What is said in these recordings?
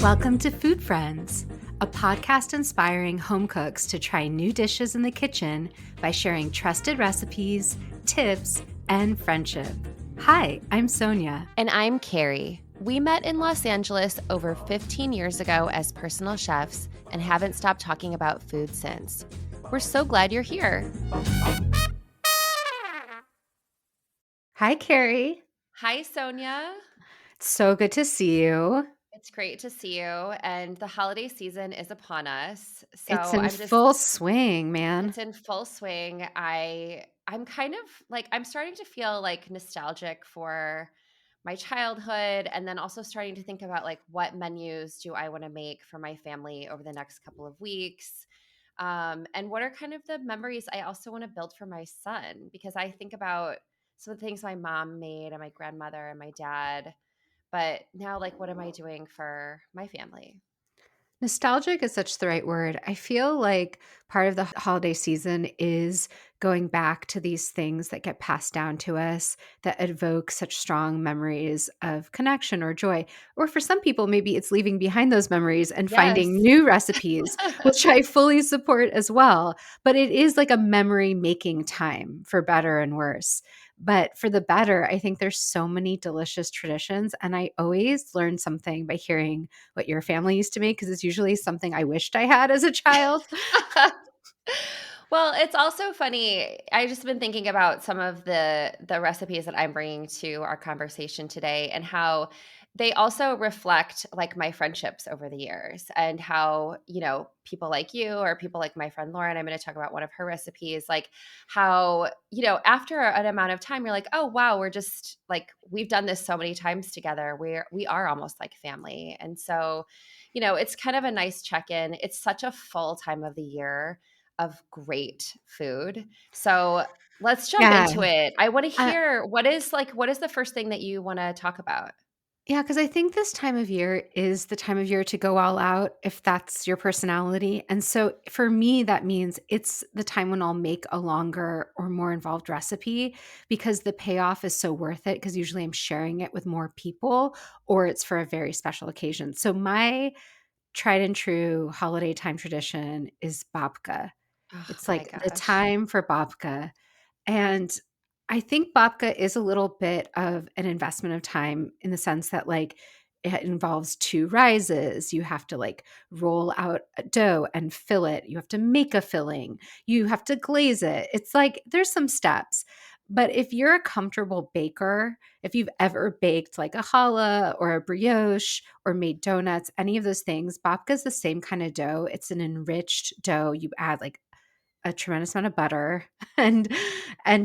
Welcome to Food Friends, a podcast inspiring home cooks to try new dishes in the kitchen by sharing trusted recipes, tips, and friendship. Hi, I'm Sonia. And I'm Carrie. We met in Los Angeles over 15 years ago as personal chefs and haven't stopped talking about food since. We're so glad you're here. Hi, Carrie. Hi, Sonia. It's so good to see you. It's great to see you. And the holiday season is upon us. So It's in full swing, man. it's in full swing. I'm kind of like I'm starting to feel like nostalgic for my childhood and then also starting to think about like what menus do I want to make for my family over the next couple of weeks. And what are kind of the memories I also want to build for my son because I think about some of the things my mom made and my grandmother and my dad, but now like what am I doing for my family? Nostalgic is such the right word. I feel like part of the holiday season is going back to these things that get passed down to us that evoke such strong memories of connection or joy. Or for some people, maybe it's leaving behind those memories and finding Yes. new recipes, which I fully support as well. But it is like a memory making time for better and worse. But for the better, I think there's so many delicious traditions. And I always learn something by hearing what your family used to make because it's usually something I wished I had as a child. Well, it's also funny. I just been thinking about some of the recipes that I'm bringing to our conversation today and how they also reflect like my friendships over the years and how, people like you or people like my friend Lauren, I'm going to talk about one of her recipes, like how, after an amount of time you're like, "Oh, wow, we're just like we've done this so many times together. We are almost like family." And so, it's kind of a nice check-in. It's such a full time of the year of great food. So let's jump Yeah. into it. I want to Uh, hear what is the first thing that you want to talk about? yeah, because I think this time of year is the time of year to go all out if that's your personality. And so for me, that means it's the time when I'll make a longer or more involved recipe because the payoff is so worth it. Because usually I'm sharing it with more people or it's for a very special occasion. So my tried and true holiday time tradition is babka. Oh It's my like the gosh. time for babka. And I think babka is a little bit of an investment of time in the sense that, like, it involves 2 rises. You have to, like, roll out a dough and fill it. You have to make a filling. You have to glaze it. It's like there's some steps. But if you're a comfortable baker, if you've ever baked like a challah or a brioche or made donuts, any of those things, babka is the same kind of dough. It's an enriched dough. You add, like, a tremendous amount of butter and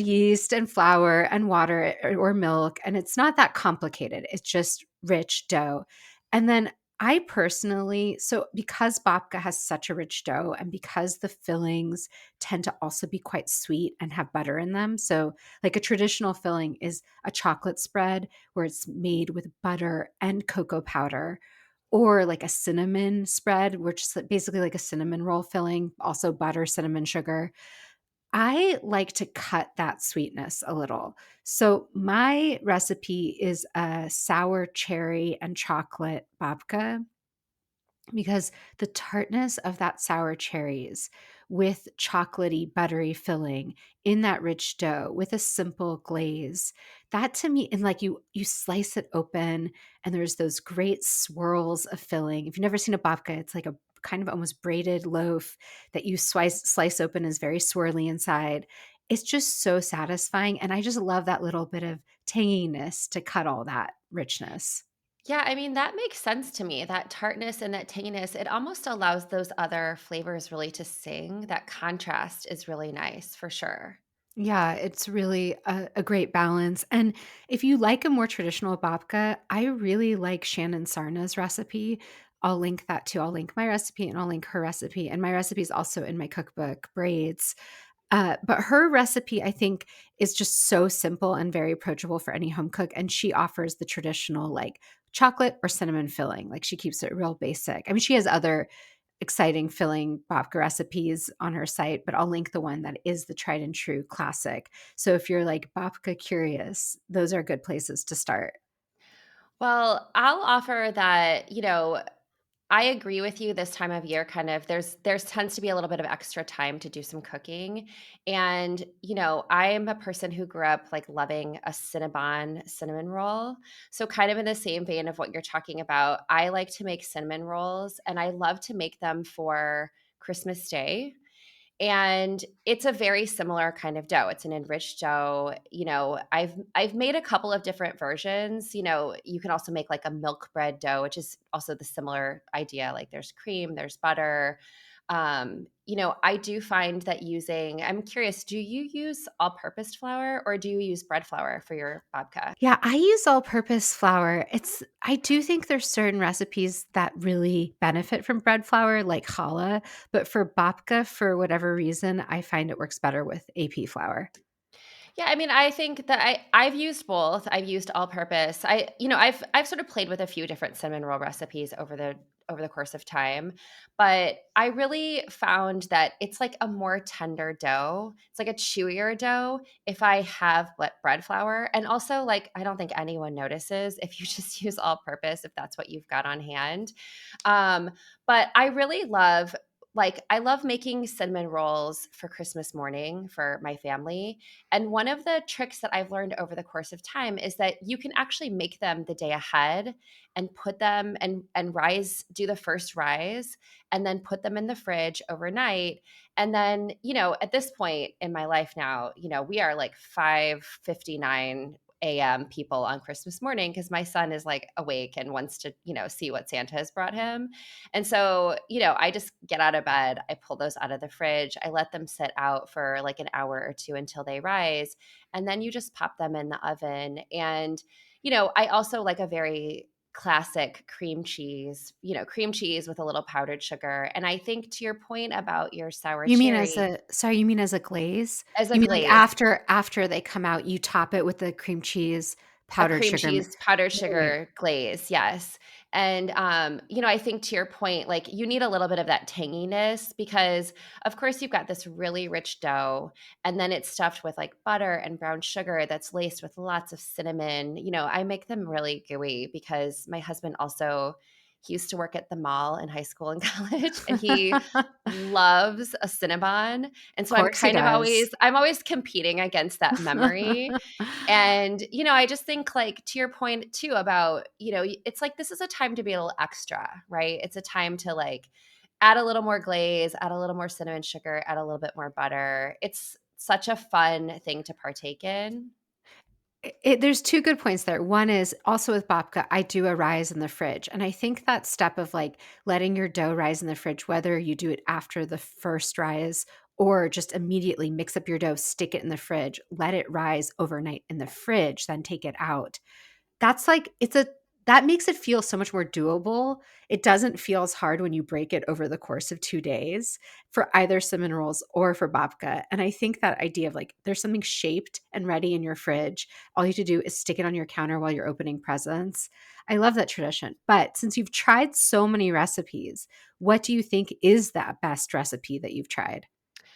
yeast and flour and water or milk, and it's not that complicated. It's just rich dough. And then I personally, so because babka has such a rich dough and because the fillings tend to also be quite sweet and have butter in them. So like a traditional filling is a chocolate spread where it's made with butter and cocoa powder, or like a cinnamon spread, which is basically like a cinnamon roll filling, also butter, cinnamon, sugar. I like to cut that sweetness a little. So my recipe is a sour cherry and chocolate babka because the tartness of that sour cherries with chocolatey buttery filling in that rich dough with a simple glaze, that to me, and like you slice it open and there's those great swirls of filling. If you've never seen a babka, it's like a kind of almost braided loaf that you slice open, is very swirly inside. It's just so satisfying, and I just love that little bit of tanginess to cut all that richness. Yeah, I mean, that makes sense to me. That tartness and that tanginess, it almost allows those other flavors really to sing. That contrast is really nice for sure. Yeah, it's really a great balance. And if you like a more traditional babka, I really like Shannon Sarna's recipe. I'll link that too. I'll link my recipe and I'll link her recipe. And my recipe is also in my cookbook, Braids. But her recipe, I think, is just so simple and very approachable for any home cook. And she offers the traditional like chocolate or cinnamon filling. Like she keeps it real basic. I mean, she has other exciting filling babka recipes on her site, but I'll link the one that is the tried and true classic. So if you're like babka curious, those are good places to start. Well, I'll offer that, I agree with you this time of year kind of there's tends to be a little bit of extra time to do some cooking, and, I am a person who grew up, like, loving a Cinnabon cinnamon roll, so kind of in the same vein of what you're talking about, I like to make cinnamon rolls, and I love to make them for Christmas Day. And it's a very similar kind of dough. It's an enriched dough. I've made a couple of different versions. You can also make like a milk bread dough, which is also the similar idea. Like there's cream, there's butter. I do find that I'm curious, do you use all-purpose flour or do you use bread flour for your babka? Yeah, I use all-purpose flour. I do think there's certain recipes that really benefit from bread flour, like challah, but for babka, for whatever reason, I find it works better with AP flour. Yeah, I mean, I think that I've used both. I've used all purpose. I've sort of played with a few different cinnamon roll recipes over the course of time, but I really found that it's like a more tender dough. It's like a chewier dough if I have bread flour, and also like I don't think anyone notices if you just use all purpose if that's what you've got on hand. Um, but I love making cinnamon rolls for Christmas morning for my family. And one of the tricks that I've learned over the course of time is that you can actually make them the day ahead and put them and do the first rise and then put them in the fridge overnight. And then, at this point in my life now, we are like 5:59 a.m. people on Christmas morning because my son is like awake and wants to, see what Santa has brought him. And so, I just get out of bed, I pull those out of the fridge, I let them sit out for like an hour or two until they rise, and then you just pop them in the oven. And, I also like a very classic cream cheese with a little powdered sugar. And I think to your point about your sour cherry You mean as a glaze? as a You mean like glaze. after they come out, you top it with the cream cheese, A powdered cream sugar. cheese powdered Right. sugar glaze, yes. And, I think to your point, like, you need a little bit of that tanginess because, of course, you've got this really rich dough, and then it's stuffed with, like, butter and brown sugar that's laced with lots of cinnamon. I make them really gooey because my husband also he used to work at the mall in high school and college, and he loves a Cinnabon, and Of so I'm course he kind of does. always competing against that memory. And, I just think, like, to your point too about, it's like this is a time to be a little extra, right? It's a time to, like, add a little more glaze, add a little more cinnamon sugar, add a little bit more butter. It's such a fun thing to partake in. There's 2 good points there. One is also with babka, I do a rise in the fridge, and I think that step of, like, letting your dough rise in the fridge, whether you do it after the first rise or just immediately mix up your dough, stick it in the fridge, let it rise overnight in the fridge, then take it out. That's like that makes it feel so much more doable. It doesn't feel as hard when you break it over the course of 2 days for either cinnamon rolls or for babka, and I think that idea of, like, there's something shaped and ready in your fridge, all you have to do is stick it on your counter while you're opening presents. I love that tradition, but since you've tried so many recipes, what do you think is that best recipe that you've tried?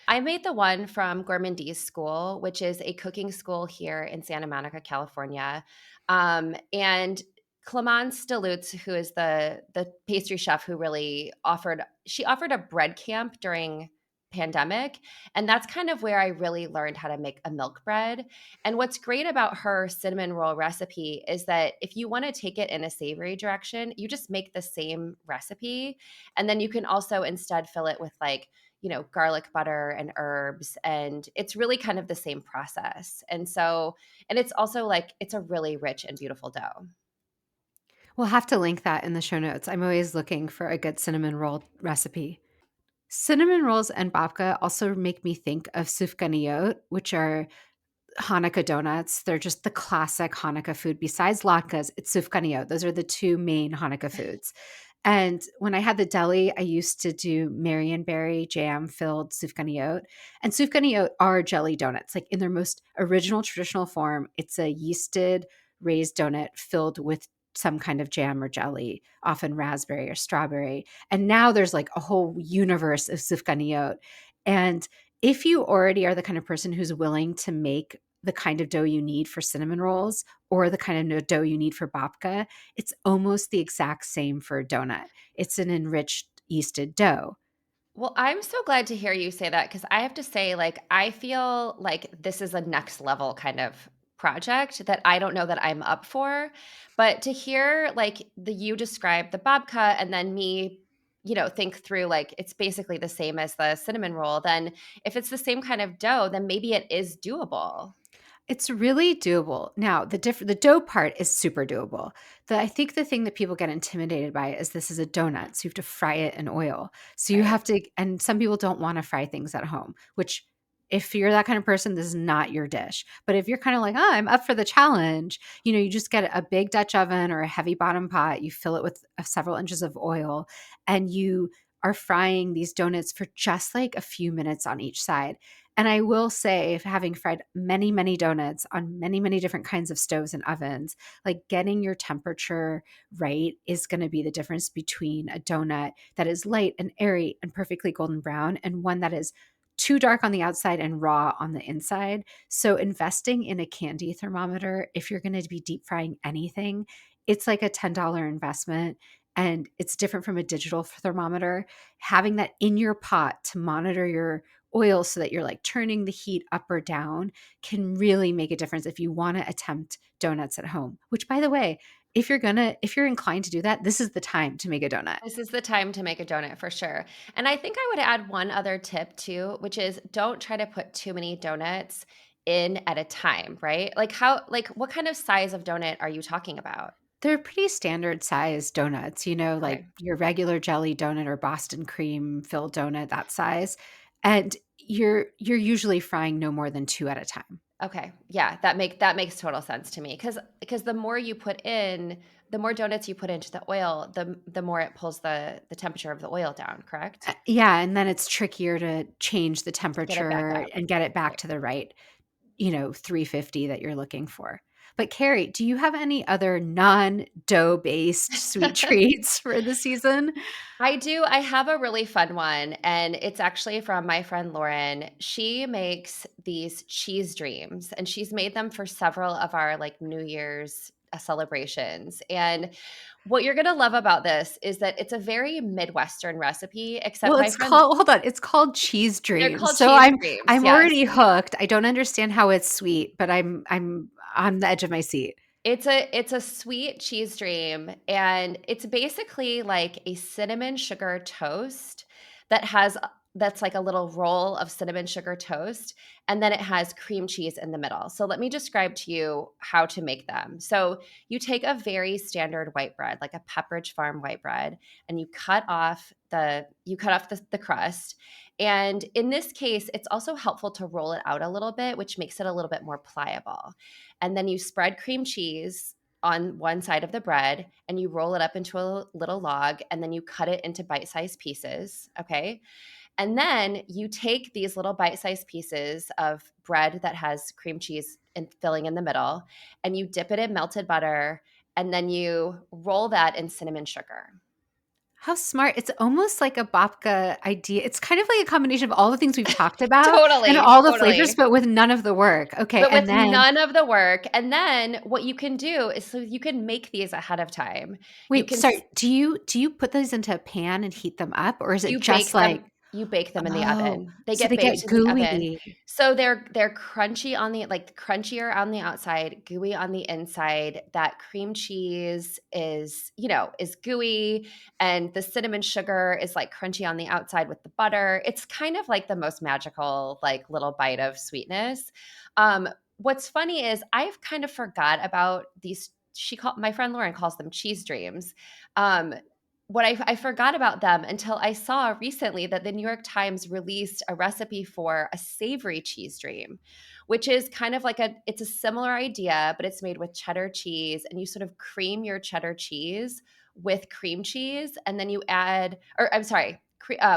I made the one from Gourmandise School, which is a cooking school here in Santa Monica, California. And Clemence Delutz, who is the pastry chef who really offered a bread camp during pandemic, and that's kind of where I really learned how to make a milk bread. And what's great about her cinnamon roll recipe is that if you want to take it in a savory direction, you just make the same recipe, and then you can also instead fill it with like garlic butter and herbs. And it's really kind of the same process. And it's also like, it's a really rich and beautiful dough. We'll have to link that in the show notes. I'm always looking for a good cinnamon roll recipe. Cinnamon rolls and babka also make me think of sufganiyot, which are Hanukkah donuts. They're just the classic Hanukkah food. Besides latkes, it's sufganiyot. Those are the 2 main Hanukkah foods. And when I had the deli, I used to do Marionberry jam-filled sufganiyot. And sufganiyot are jelly donuts. Like in their most original traditional form, it's a yeasted raised donut filled with some kind of jam or jelly, often raspberry or strawberry. And now there's like a whole universe of sufganiyot. And if you already are the kind of person who's willing to make the kind of dough you need for cinnamon rolls or the kind of dough you need for babka, it's almost the exact same for a donut. It's an enriched yeasted dough. Well, I'm so glad to hear you say that because I have to say, like, I feel like this is a next level kind of project that I don't know that I'm up for. But to hear like you describe the babka and then me, think through like it's basically the same as the cinnamon roll, then if it's the same kind of dough, then maybe it is doable. It's really doable. Now, the dough part is super doable. I think the thing that people get intimidated by is this is a donut, so you have to fry it in oil. So you Right. have to, and some people don't want to fry things at home, which if you're that kind of person, this is not your dish. But if you're kind of like, oh, I'm up for the challenge, you just get a big Dutch oven or a heavy bottom pot, you fill it with several inches of oil, and you are frying these donuts for just like a few minutes on each side. And I will say, having fried many, many donuts on many, many different kinds of stoves and ovens, like getting your temperature right is going to be the difference between a donut that is light and airy and perfectly golden brown and one that is too dark on the outside and raw on the inside. So, investing in a candy thermometer, if you're going to be deep frying anything, it's like a $10 investment. And it's different from a digital thermometer. Having that in your pot to monitor your oil so that you're like turning the heat up or down can really make a difference if you want to attempt donuts at home. Which, by the way, if you're inclined to do that, this is the time to make a donut. This is the time to make a donut for sure. And I think I would add one other tip too, which is don't try to put too many donuts in at a time, right? Like what kind of size of donut are you talking about? They're pretty standard size donuts, like Okay. your regular jelly donut or Boston cream filled donut, that size. And you're usually frying no more than 2 at a time. Okay. Yeah, that makes total sense to me because the more you put in, the more donuts you put into the oil, the more it pulls the temperature of the oil down, correct? Yeah, and then it's trickier to change the To get it back temperature up. and get it back Right. to the right 350 that you're looking for. But Carrie, do you have any other non-dough based sweet treats for the season? I do. I have a really fun one, and it's actually from my friend Lauren. She makes these cheese dreams, and she's made them for several of our like New Year's celebrations. And what you're going to love about this is that it's a very Midwestern recipe, except Well, my it's friend, called hold on, it's called cheese they're dreams. called So cheese I'm dreams. I'm Yes. already hooked. I don't understand how it's sweet, but I'm on the edge of my seat. It's a sweet cheese dream, and it's basically like a cinnamon sugar toast that has that's like a little roll of cinnamon sugar toast, and then it has cream cheese in the middle. So let me describe to you how to make them. So you take a very standard white bread, like a Pepperidge Farm white bread, and you cut off the crust. And in this case, it's also helpful to roll it out a little bit, which makes it a little bit more pliable, and then you spread cream cheese on one side of the bread and you roll it up into a little log and then you cut it into bite-sized pieces, okay? And then you take these little bite-sized pieces of bread that has cream cheese and filling in the middle and you dip it in melted butter and then you roll that in cinnamon sugar. How smart. It's almost like a babka idea. It's kind of like a combination of all the things we've talked about and Totally, all the flavors, totally. but with none of the work. Okay, But with and then none of the work. And then what you can do is so you can make these ahead of time. You wait, can sorry, do you put those into a pan and heat them up, or is it You just bake like them you bake them in the oh, oven. They so get they baked get in the oven. gooey. So they're crunchy on the like, crunchier on the outside, gooey on the inside. That cream cheese is gooey, and the cinnamon sugar is, like, crunchy on the outside with the butter. It's kind of like the most magical, like, little bite of sweetness. What's funny is I've kind of forgot about these my friend Lauren calls them cheese dreams. Um, I forgot about them until I saw recently that the New York Times released a recipe for a savory cheese dream, which is kind of like it's a similar idea, but it's made with cheddar cheese, and you sort of cream your cheddar cheese with cream cheese, and then you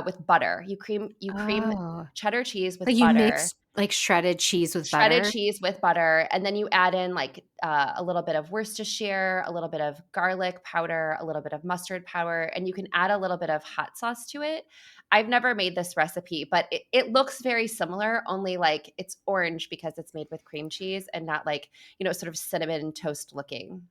with butter. You cream Oh, cheddar cheese with like butter. Like shredded cheese with Shredded butter? cheese with butter, and then you add in, like, a little bit of Worcestershire, a little bit of garlic powder, a little bit of mustard powder, and you can add a little bit of hot sauce to it. I've never made this recipe, but it looks very similar, only, like, it's orange because it's made with cream cheese and not, like, sort of cinnamon toast looking.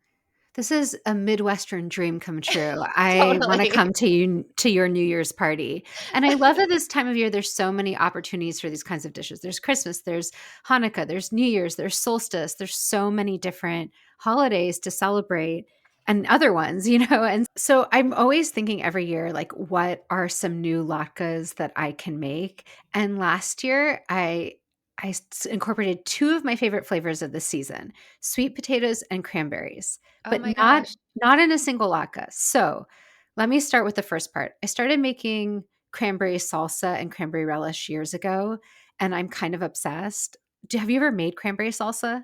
This is a Midwestern dream come true. I wanna Totally. come to your New Year's party, and I love at this time of year, there's so many opportunities for these kinds of dishes. There's Christmas, there's Hanukkah, there's New Year's, there's solstice, there's so many different holidays to celebrate and other ones, and so I'm always thinking every year, like, what are some new latkes that I can make? And last year, I incorporated 2 of my favorite flavors of the season, sweet potatoes and cranberries, Oh but my not gosh. not in a single latke. So, let me start with the first part. I started making cranberry salsa and cranberry relish years ago, and I'm kind of obsessed. Have you ever made cranberry salsa?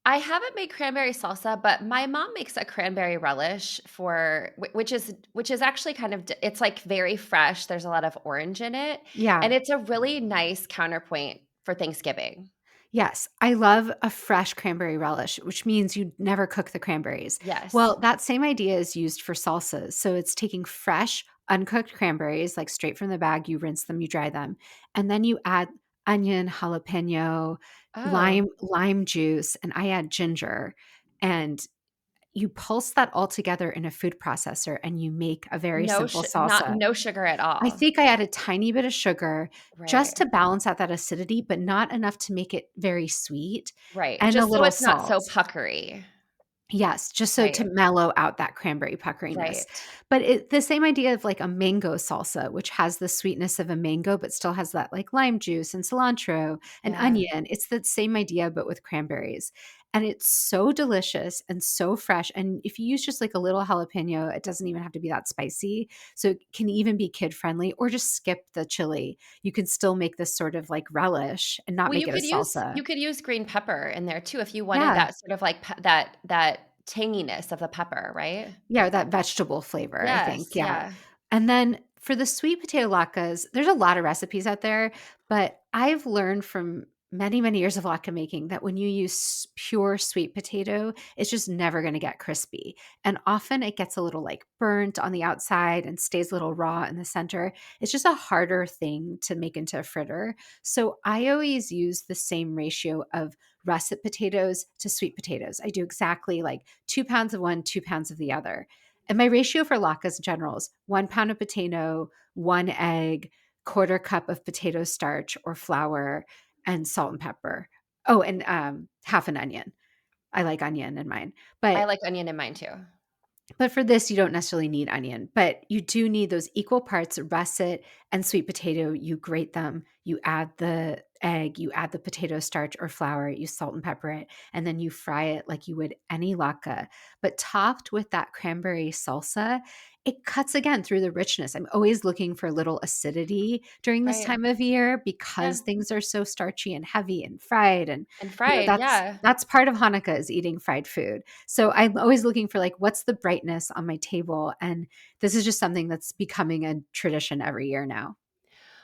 I haven't made cranberry salsa, but my mom makes a cranberry relish for which is actually kind of it's, like, very fresh, there's a lot of orange in it, and Yeah. it's a really nice counterpoint for Thanksgiving. Yes, I love a fresh cranberry relish, which means you never cook the cranberries. Yes. Well, that same idea is used for salsas. So it's taking fresh, uncooked cranberries, like straight from the bag, you rinse them, you dry them, and then you add onion, jalapeno, Oh, lime juice, and I add ginger, and you pulse that all together in a food processor and you make a very simple not salsa. no sugar at I all. think I add a tiny bit of sugar Right, just to balance out that acidity, but not enough to make it very sweet, right, and a just so little it's not so salt. puckery. Yes, just so to Right, mellow out that cranberry puckeriness. right. But the same idea of like a mango salsa, which has the sweetness of a mango, but still has that like lime juice and cilantro and Yeah. onion. It's the same idea, but with cranberries. And it's so delicious and so fresh. And if you use just like a little jalapeno, it doesn't even have to be that spicy. So it can even be kid friendly or just skip the chili. You can still make this sort of like relish and not Well, make it a you salsa. could use green pepper in there too if you wanted Yeah. that sort of, like, that tanginess of the pepper, right? Yeah, that vegetable flavor, I think, Yes, yeah. yeah. And then for the sweet potato latkes, there's a lot of recipes out there, but I've learned from many, many years of latke making that when you use pure sweet potato, it's just never gonna get crispy. And often it gets a little, like, burnt on the outside and stays a little raw in the center. It's just a harder thing to make into a fritter. So I always use the same ratio of russet potatoes to sweet potatoes. I do exactly, like, 2 pounds of one, 2 pounds of the other. And my ratio for latkes in general is 1 pound of potato, 1 egg, quarter cup of potato starch or flour, and salt and pepper. Oh, and, half an onion. I like onion in mine. I But like onion in mine too. for this, you don't necessarily need onion, but you do need those equal parts russet and sweet potato. You grate them, you add the egg, you add the potato starch or flour, you salt and pepper it, and then you fry it like you would any latke. But topped with that cranberry salsa, it cuts again through the richness. I'm always looking for a little acidity during this Right. time of year Yeah, because things are so starchy and heavy and fried. And, and fried, yeah. that's part of Hanukkah is eating fried food. So I'm always looking for like what's the brightness on my table, and this is just something that's becoming a tradition every year now.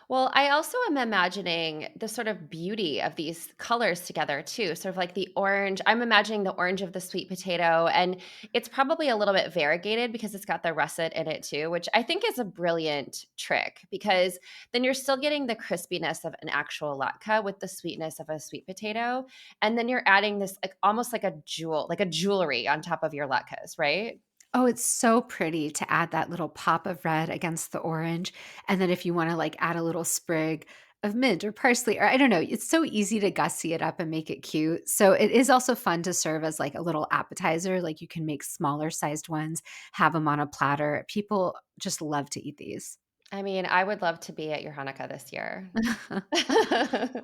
Well, I also am imagining the sort of beauty of these colors together too, sort of like the orange. I'm imagining the orange of the sweet potato, and it's probably a little bit variegated because it's got the russet in it too, which I think is a brilliant trick because then you're still getting the crispiness of an actual latke with the sweetness of a sweet potato, and then you're adding this like almost like a jewel, like a jewelry on top of your latkes, right? Oh, it's so pretty to add that little pop of red against the orange, and then if you wanna, like, add a little sprig of mint or parsley or I don't know, it's so easy to gussy it up and make it cute. So it is also fun to serve as, like, a little appetizer, like, you can make smaller sized ones, have them on a platter. People just love to eat these. I mean, I would love to be at your Hanukkah this year.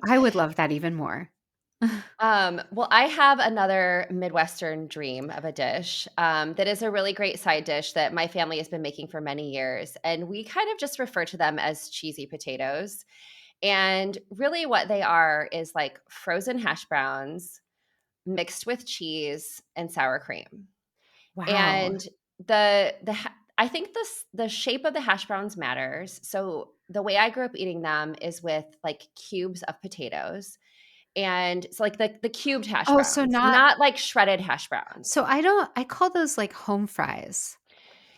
I would love that even more. Well, I have another Midwestern dream of a dish that is a really great side dish that my family has been making for many years. And we kind of just refer to them as cheesy potatoes. And really, what they are is like frozen hash browns mixed with cheese and sour cream. Wow. And I think the shape of the hash browns matters. So the way I grew up eating them is with like cubes of potatoes and it's like the cubed hash Oh, so browns, not not like shredded hash browns. so I call those, like, home fries.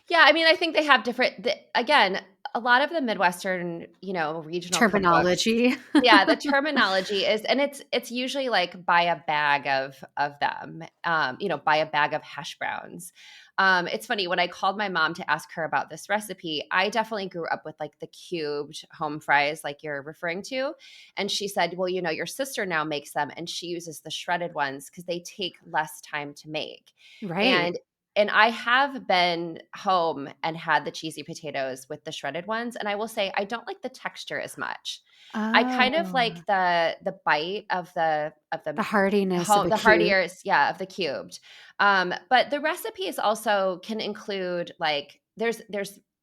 Yeah, I mean, I think they have different again, a lot of the Midwestern, regional cookbooks. Terminology. Yeah, the terminology is, and it's usually like buy a bag of them, buy a bag of hash browns. It's funny when I called my mom to ask her about this recipe, I definitely grew up with like the cubed home fries like you're referring to. And she said, "Well, your sister now makes them and she uses the shredded ones because they take less time to make." Right. And and I have been home and had the cheesy potatoes with the shredded ones, and I will say I don't like the texture as much. I kind of Oh, like the bite of the hardiness of home a the cube. heartier, yeah, of the cubed. But the recipes also can include like there's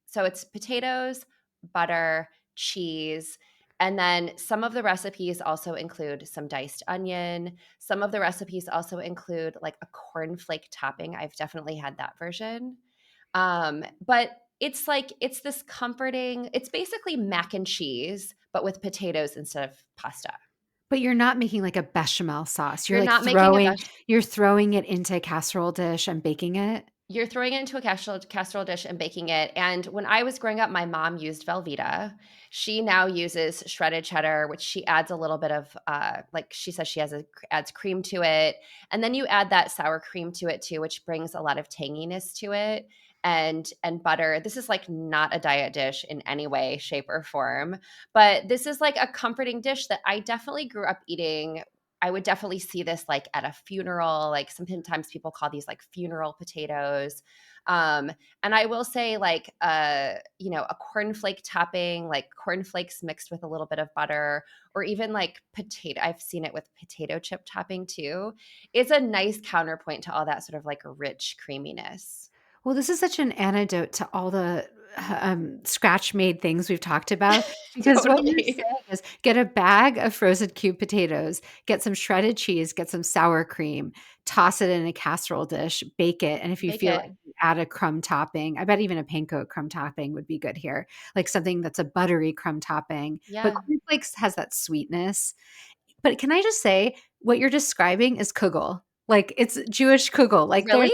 so it's potatoes, butter, cheese, and then some of the recipes also include some diced onion. Some of the recipes also include like a cornflake topping. I've definitely had that version. But it's this comforting, it's basically mac and cheese, but with potatoes instead of pasta. But you're not making, like, a bechamel sauce. You're not making a besh You're throwing it into a casserole dish and baking it? You're throwing it into a casserole dish and baking it, and when I was growing up, my mom used Velveeta. She now uses shredded cheddar, which she adds a little bit of, like she says she adds cream to it, and then you add that sour cream to it too, which brings a lot of tanginess to it, and butter. This is, like, not a diet dish in any way, shape, or form, but this is, like, a comforting dish that I definitely grew up eating. I would definitely see this like at a funeral, like sometimes people call these like funeral potatoes. Um, and I will say like a cornflake topping, like cornflakes mixed with a little bit of butter, or even like potato. I've seen it with potato chip topping too. It's a nice counterpoint to all that sort of like rich creaminess. Well, this is such an antidote to all the, scratch-made things we've talked about, because what you're Totally. saying is get a bag of frozen cube potatoes, get some shredded cheese, get some sour cream, toss it in a casserole dish, bake it, and if you Bake feel it. like you add a crumb topping, I bet even a panko crumb topping would be good here, like something that's a buttery crumb topping, but Yeah. cornflakes has that sweetness. But can I just say, what you're describing is kugel. Like, it's Jewish kugel, like, Really?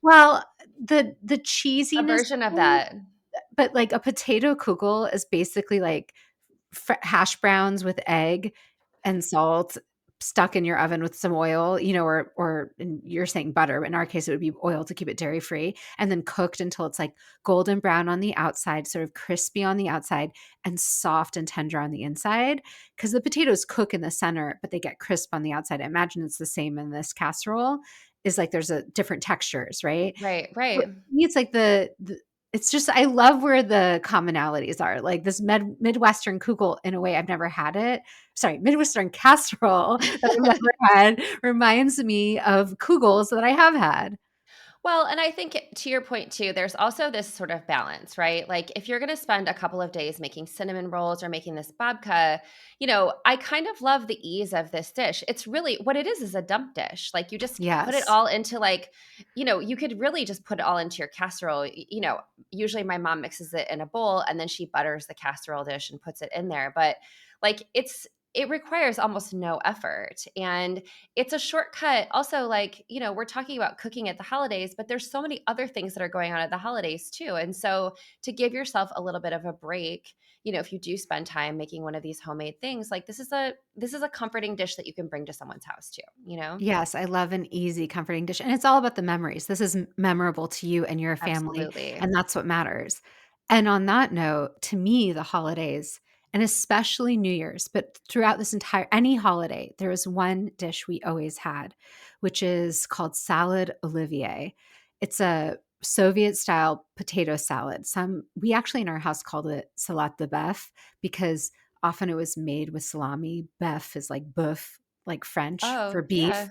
well, the A cheesiness version of of it, that. but, like, a potato kugel is basically, like, hash browns with egg and salt stuck in your oven with some oil, or and you're saying butter, but in our case, it would be oil to keep it dairy free, and then cooked until it's, like, golden brown on the outside, sort of crispy on the outside, and soft and tender on the inside. Because the potatoes cook in the center, but they get crisp on the outside. I imagine it's the same in this casserole, is, like, there's a different textures, right? Right, For right. me, it's like the it's just I love where the commonalities are, like this Midwestern kugel in a way I've never had it. Sorry, Midwestern casserole that I've never had reminds me of kugels that I have had. Well, and I think to your point too, there's also this sort of balance, right? Like if you're going to spend a couple of days making cinnamon rolls or making this babka, I kind of love the ease of this dish. It's really what it is a dump dish. Like you just put it Yes. all into like, you could really just put it all into your casserole. Usually my mom mixes it in a bowl and then she butters the casserole dish and puts it in there. But like it requires almost no effort. And it's a shortcut also, like we're talking about cooking at the holidays, but there's so many other things that are going on at the holidays too, and so to give yourself a little bit of a break, if you do spend time making one of these homemade things, like this is a comforting dish that you can bring to someone's house too. Yes, I love an easy, comforting dish, and it's all about the memories. This is memorable to you and your family, Absolutely. and that's what matters. And on that note, to me, the holidays, and especially New Year's, but throughout this entire any holiday, there is one dish we always had, which is called salad Olivier. It's a Soviet-style potato salad. We actually in our house called it salade de boeuf because often it was made with salami. Boeuf is like boeuf, like French Oh for beef, yeah.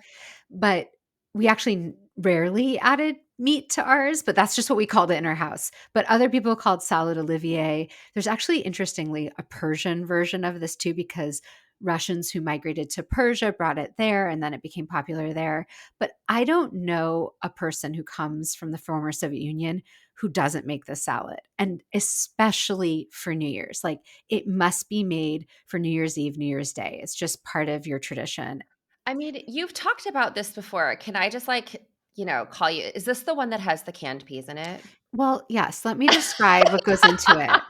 but we actually rarely added meat to ours, but that's just what we called it in our house. But other people called salad Olivier. There's actually, interestingly, a Persian version of this too, because Russians who migrated to Persia brought it there, and then it became popular there. But I don't know a person who comes from the former Soviet Union who doesn't make this salad, and especially for New Year's. Like, it must be made for New Year's Eve, New Year's Day. It's just part of your tradition. I mean, you've talked about this before. Can I just call you, is this the one that has the canned peas in it? Well, yes, let me describe what goes into it.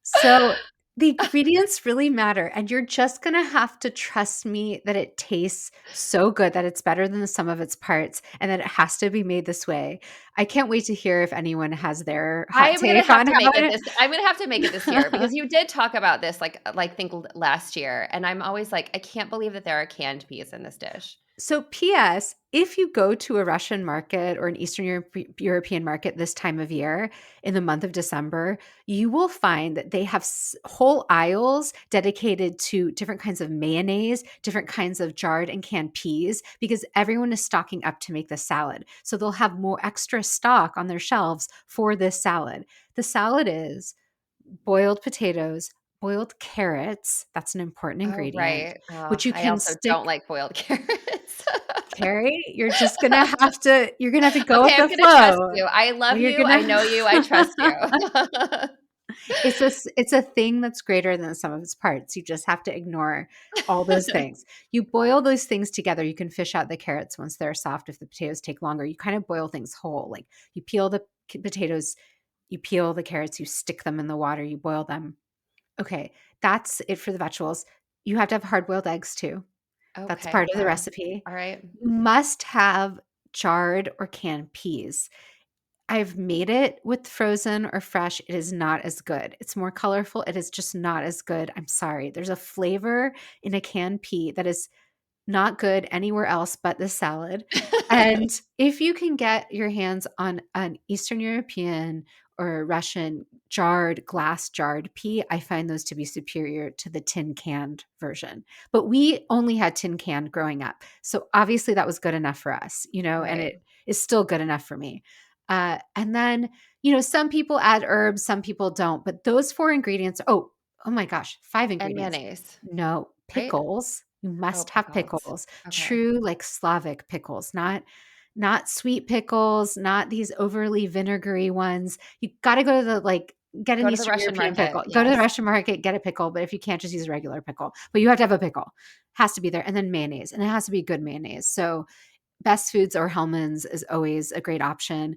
So, the ingredients really matter, and you're just gonna have to trust me that it tastes so good that it's better than the sum of its parts, and that it has to be made this way. I can't wait to hear if anyone has their hot I'm gonna take have on to how make it this I'm gonna have to make it this year it because you did talk about this, think l last year, and I'm always like, "I can't believe that there are canned peas in this dish." So, P.S., if you go to a Russian market or an Eastern European market this time of year in the month of December, you will find that they have whole aisles dedicated to different kinds of mayonnaise, different kinds of jarred and canned peas, because everyone is stocking up to make the salad. So, they'll have more extra stock on their shelves for this salad. The salad is boiled potatoes, boiled carrots. That's an important Oh, ingredient, right. Oh, which you I can also don't stick. like boiled carrots. Carrie, you're gonna have to go with Okay, I'm the gonna trust flow. you. I love You're you, I gonna know you, I trust you. it's a thing that's greater than the sum of its parts. You just have to ignore all those things. You boil those things together. You can fish out the carrots once they're soft if the potatoes take longer. You kind of boil things whole. Like, you peel the potatoes, you peel the carrots, you stick them in the water, you boil them. Okay, that's it for the vegetables. You have to have hard-boiled eggs too. That's Okay, part of the wow. recipe. Alright. You must have jarred or canned peas. I've made it with frozen or fresh. It is not as good. It's more colorful. It is just not as good. I'm sorry. There's a flavor in a canned pea that is not good anywhere else but the salad. And if you can get your hands on an Eastern European or Russian glass jarred pea, I find those to be superior to the tin canned version. But we only had tin canned growing up. So obviously that was good enough for us, and Right. it is still good enough for me. And then, some people add herbs, some people don't. But those four ingredients, oh my gosh, five And ingredients. mayonnaise, No, right? pickles. You Oh, must have pickles. pickles. Okay. True, like, Slavic pickles, not sweet pickles, not these overly vinegary ones. You gotta go to get an Go to the Eastern Russian European market, pickle. Go to the yes. Russian market, get a pickle, but if you can't, just use a regular pickle. But you have to have a pickle. Has to be there, and then mayonnaise, and it has to be good mayonnaise. So, Best Foods or Hellmann's is always a great option.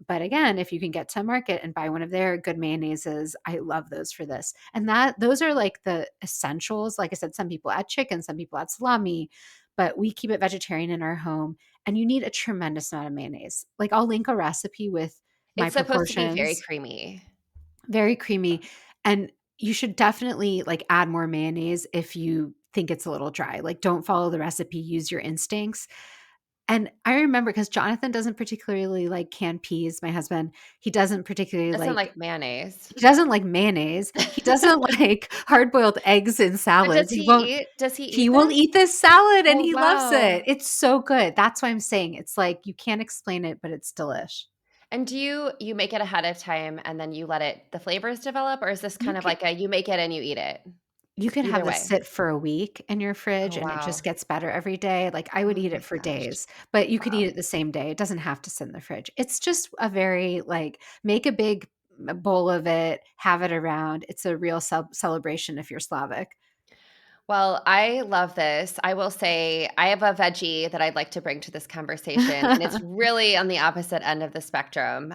But again, if you can get to market and buy one of their good mayonnaises, I love those for this. And those are like the essentials. Like I said, some people add chicken, some people add salami, but we keep it vegetarian in our home. And you need a tremendous amount of mayonnaise. Like, I'll link a recipe with my It's supposed to be very proportions, creamy. very creamy. And you should definitely like add more mayonnaise if you think it's a little dry. Like, don't follow the recipe, use your instincts. And I remember, because Jonathan doesn't particularly like canned peas, my husband. He doesn't particularly Doesn't like like mayonnaise. he doesn't like mayonnaise. He doesn't like hard-boiled eggs in But salads. does he He eat will this? eat this salad and Oh, he loves wow. it. It's so good. That's why I'm saying it's like you can't explain it, but it's delish. And do you make it ahead of time and then you let the flavors develop, or is this You kind of can like a you make it and you eat it? you could have Either this way. sit for a week in your Oh, fridge and it just wow. gets better every day. Like, I would Oh eat my it for gosh. days, but you could eat Wow. it the same day. It doesn't have to sit in the fridge. It's just a very like, make a big bowl of it, have it around. It's a real celebration if you're Slavic. Well, I love this. I will say I have a veggie that I'd like to bring to this conversation, and it's really on the opposite end of the spectrum.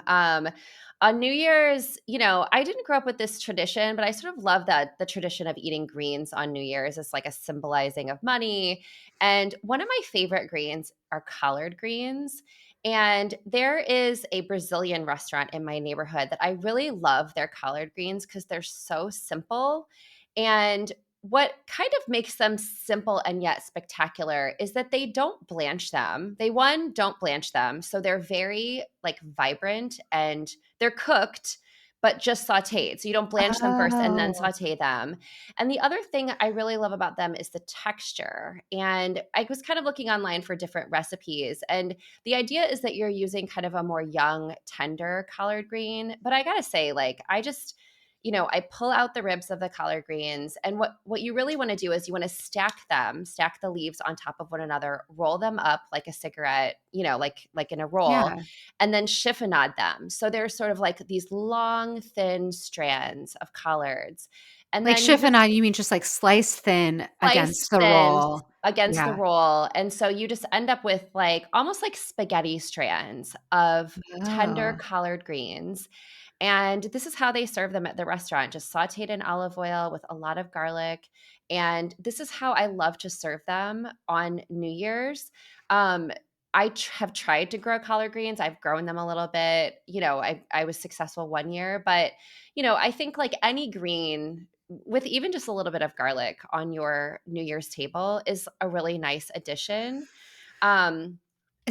On New Year's, I didn't grow up with this tradition, but I sort of love that the tradition of eating greens on New Year's is like a symbolizing of money. And one of my favorite greens are collard greens. And there is a Brazilian restaurant in my neighborhood that I really love their collard greens because they're so simple. And what kind of makes them simple and yet spectacular is that they don't blanch them. They one don't blanch them, so they're very like vibrant and they're cooked but just sautéed. So you don't blanch them first and then Oh. sauté them. And the other thing I really love about them is the texture. And I was kind of looking online for different recipes, and the idea is that you're using kind of a more young, tender collard green, but I got to say, like, I just I pull out the ribs of the collard greens. And what you really want to do is you want to stack the leaves on top of one another, roll them up like a cigarette, like in a roll, Yeah. and then chiffonade them. So there's sort of like these long, thin strands of collards. And Like then you just chiffonade, you mean just like sliced thin sliced against the thin roll. against the Yeah. roll, and so you just end up with, like, almost like spaghetti strands of tender Oh. collard greens, and this is how they serve them at the restaurant, just sautéed in olive oil with a lot of garlic, and this is how I love to serve them on New Year's. Um, have tried to grow collard greens, I've grown them a little bit, I was successful one year, but, I think like any green with even just a little bit of garlic on your New Year's table is a really nice addition. Um,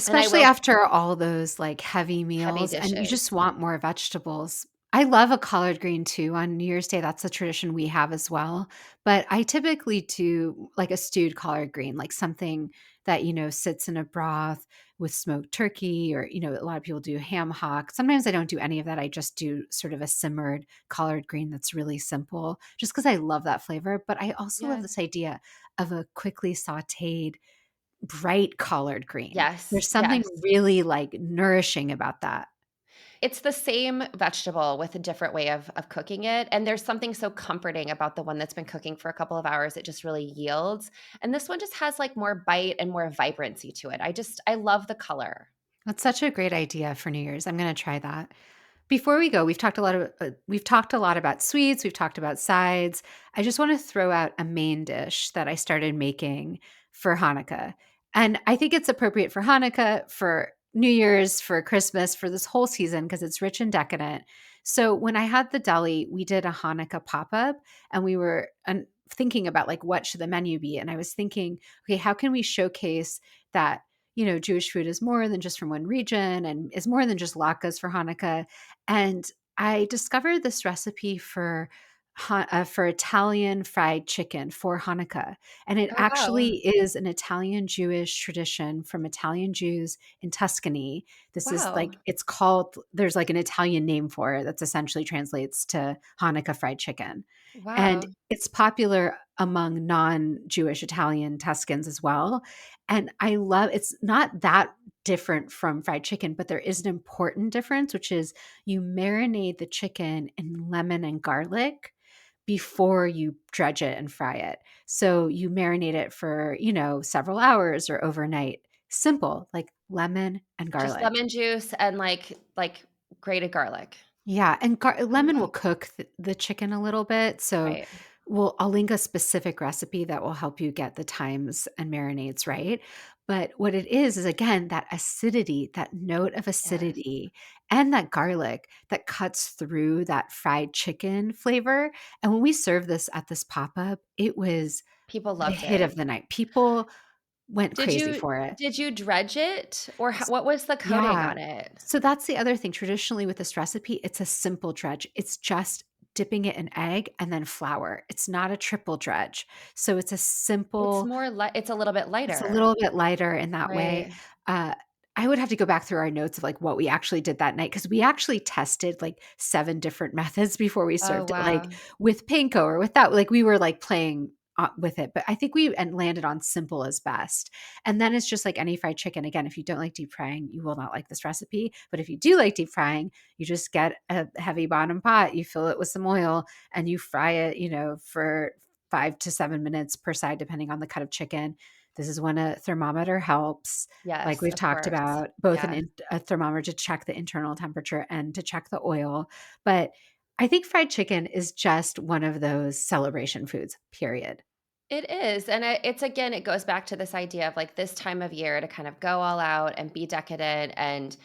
and I Especially will after all those, like, heavy heavy meals and you dishes. just want more vegetables. I love a collard green too on New Year's Day, that's a tradition we have as well, but I typically do, like, a stewed collard green, like something that, sits in a broth with smoked turkey or, a lot of people do ham hock. Sometimes I don't do any of that, I just do sort of a simmered collard green that's really simple, just because I love that flavor, but I also love Yeah. this idea of a quickly sautéed bright collard green. Yes, There's something yes. really, like, nourishing about that. It's the same vegetable with a different way of cooking it, and there's something so comforting about the one that's been cooking for a couple of hours, it just really yields, and this one just has, like, more bite and more vibrancy to it. I love the color. That's such a great idea for New Year's. I'm gonna try that. Before we go, we've talked a lot about sweets, we've talked about sides. I just wanna throw out a main dish that I started making for Hanukkah, and I think it's appropriate for Hanukkah, for New Year's, for Christmas, for this whole season because it's rich and decadent. So when I had the deli, we did a Hanukkah pop-up, and we were thinking about, like, what should the menu be, and I was thinking, "Okay, how can we showcase that, Jewish food is more than just from one region and is more than just latkes for Hanukkah?" And I discovered this recipe for Italian fried chicken for Hanukkah, and it Oh, wow. actually is an Italian Jewish tradition from Italian Jews in Tuscany. This is Wow. like it's called there's like an Italian name for it that's essentially translates to Hanukkah fried chicken. And Wow. it's popular among non-Jewish Italian Tuscans as well. And I love it's not that different from fried chicken, but there is an important difference, which is you marinate the chicken in lemon and garlic before you dredge it and fry it. So you marinate it for, several hours or overnight. Simple, like lemon and Just garlic. lemon juice and, like, grated garlic. Yeah, and Oh, lemon wow. will cook the chicken a little bit, so Right. I'll link a specific recipe that will help you get the thymes and marinades right, but what it is again, that acidity, that note of Yes. acidity, and that garlic that cuts through that fried chicken flavor, and when we served this at this pop-up, it was People the loved hit it. of the night. People went Did crazy you for it. did you dredge it, or what was the coating Yeah. on it? So that's the other thing. Traditionally, with this recipe, it's a simple dredge. It's just dipping it in egg and then flour. It's not a triple dredge. So It's a little bit it's a lighter. little bit lighter in that way. Right. Uh, I would have to go back through our notes of like what we actually did that night because we actually tested like 7 different methods before we Oh, served it, like wow. with panko or without. Like we were like playing with it, but I think we and landed on simple as best. And then it's just like any fried chicken. Again, if you don't like deep frying, you will not like this recipe. But if you do like deep frying, you just get a heavy bottom pot, you fill it with some oil, and you fry it, for 5 to 7 minutes per side, depending on the cut of chicken. This is when a thermometer helps, like Yes, we've of talked course. about, both Yeah. a thermometer to check the internal temperature and to check the oil. But I think fried chicken is just one of those celebration foods, period. It is, and it's again, it goes back to this idea of, like, this time of year to kind of go all out and be decadent, and,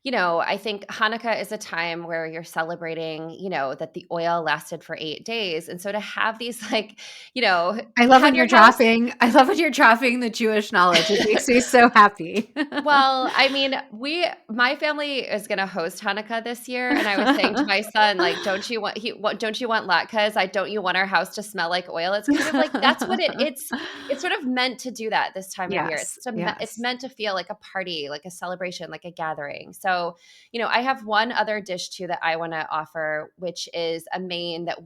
I think Hanukkah is a time where you're celebrating, that the oil lasted for 8 days, and so to have these, like, have your house. I love when you're dropping the Jewish knowledge. It makes me so happy. Well, I mean, my family is gonna host Hanukkah this year, and I was saying to my son, like, don't you want latkes? Don't you want our house to smell like oil?" It's kind of like that's what it's sort of meant to do that this time of year. Yes, It's yes. meant to feel like a party, like a celebration, like a gathering. So, so, I have one other dish too that I want to offer, which is a main that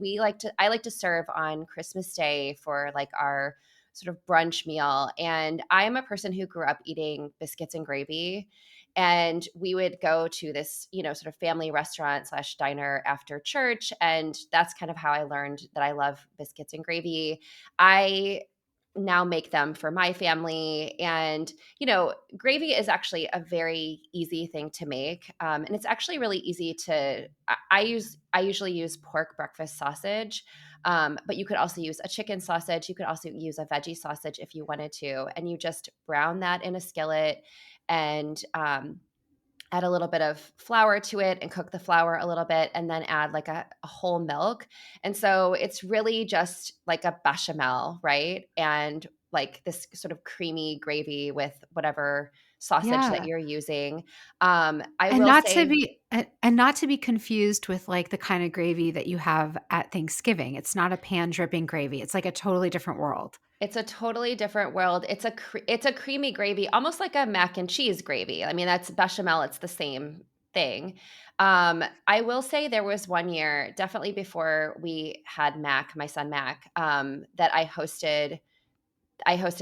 I like to serve on Christmas Day for like our sort of brunch meal. And I am a person who grew up eating biscuits and gravy. And we would go to this, sort of family restaurant slash diner after church. And that's kind of how I learned that I love biscuits and gravy. I now make them for my family. And, gravy is actually a very easy thing to make. And it's actually really easy I usually use pork breakfast sausage. But you could also use a chicken sausage. You could also use a veggie sausage if you wanted to. And you just brown that in a skillet and add a little bit of flour to it and cook the flour a little bit and then add like a whole milk. And so it's really just like a bechamel, right? And like this sort of creamy gravy with whatever sausage that Yeah. you're using. I And will not to say be and not to be confused with, like, the kind of gravy that you have at Thanksgiving. It's not a pan dripping gravy. It's like a totally different world. it's a totally different world. It's a creamy gravy, almost like a mac and cheese gravy. I mean, that's bechamel, it's the same thing. I will say there was one year, definitely before we had Mac, my son Mac, that I hosted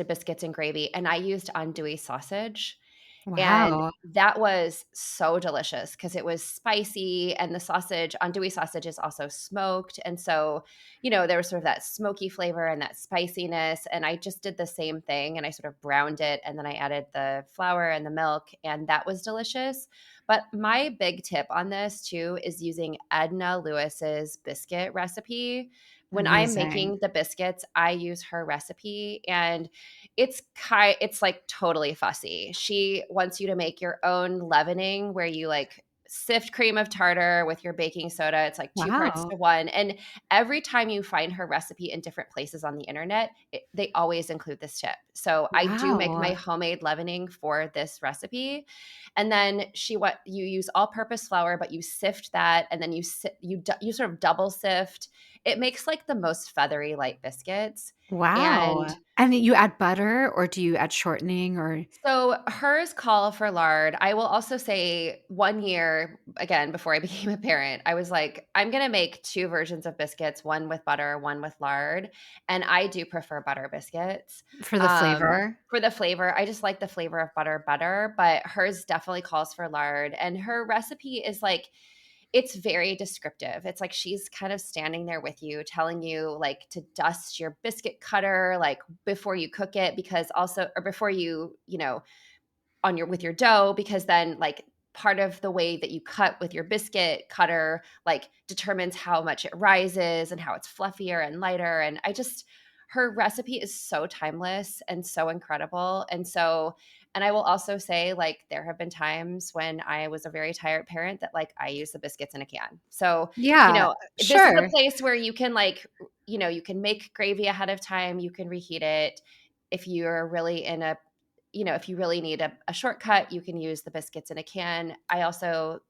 biscuits and gravy, and I used andouille sausage. And Wow. that was so delicious because it was spicy and the andouille sausage is also smoked. And so, there was sort of that smoky flavor and that spiciness. And I just did the same thing and I sort of browned it and then I added the flour and the milk and that was delicious. But my big tip on this too is using Edna Lewis's biscuit recipe. When I'm Amazing. making the biscuits, I use her recipe and it's like totally fussy. She wants you to make your own leavening where you like sift cream of tartar with your baking soda. It's like 2 parts Wow. to 1. And every time you find her recipe in different places on the internet, they always include this tip. So I do make my Wow. homemade leavening for this recipe. And then what you use all-purpose flour, but you sift that and then you sort of double sift. It makes like the most feathery light biscuits. And Wow. And you add butter or do you add shortening or so hers call for lard. I will also say one year, again, before I became a parent, I was like, I'm going to make 2 versions of biscuits, one with butter, one with lard. And I do prefer butter biscuits. for the flavor? For the flavor, I just like the flavor of butter better, but hers definitely calls for lard. And her recipe is like, it's very descriptive. It's like she's kind of standing there with you, telling you like to dust your biscuit cutter like before you cook it because also or before on your with your dough because then like part of the way that you cut with your biscuit cutter like determines how much it rises and how it's fluffier and lighter and her recipe is so timeless and so incredible and I will also say like there have been times when I was a very tired parent that like I use the biscuits in a can. So, Yeah, this is a sure. place where you can like, you can make gravy ahead of time, you can reheat it. If you're really in a if you really need a shortcut, you can use the biscuits in a can. I also,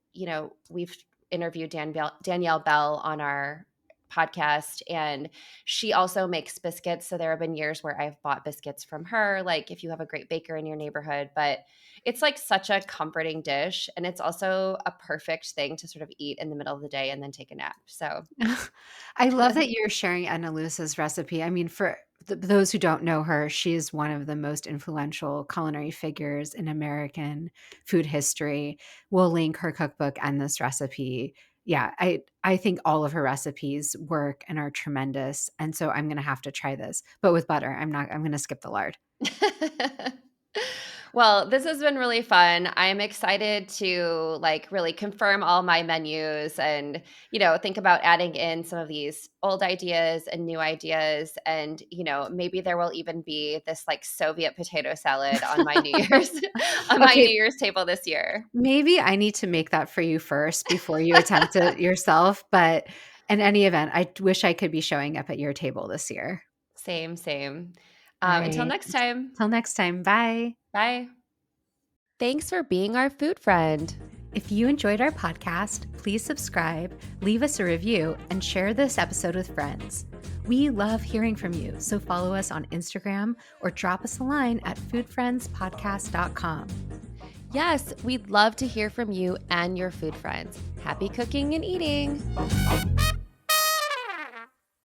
we've interviewed Danielle Bell on our podcast, and she also makes biscuits. So there have been years where I've bought biscuits from her, like if you have a great baker in your neighborhood. But it's like such a comforting dish. And it's also a perfect thing to sort of eat in the middle of the day and then take a nap. So I love that you're sharing Edna Lewis's recipe. I mean, for those who don't know her, she is one of the most influential culinary figures in American food history. We'll link her cookbook and this recipe. Yeah, I think all of her recipes work and are tremendous. And so I'm gonna have to try this, but with butter. I'm gonna skip the lard. Well, this has been really fun. I'm excited to like really confirm all my menus and, think about adding in some of these old ideas and new ideas. And, maybe there will even be this like Soviet potato salad on my New Year's on my Okay, New Year's table this year. maybe I need to make that for you first before you attempt it yourself, but in any event, I wish I could be showing up at your table this year. Same, same. All Until right. next time. Till next time. Bye. Bye. Thanks for being our food friend. If you enjoyed our podcast, please subscribe, leave us a review, and share this episode with friends. We love hearing from you, so follow us on Instagram or drop us a line at foodfriendspodcast.com. Yes, we'd love to hear from you and your food friends. Happy cooking and eating!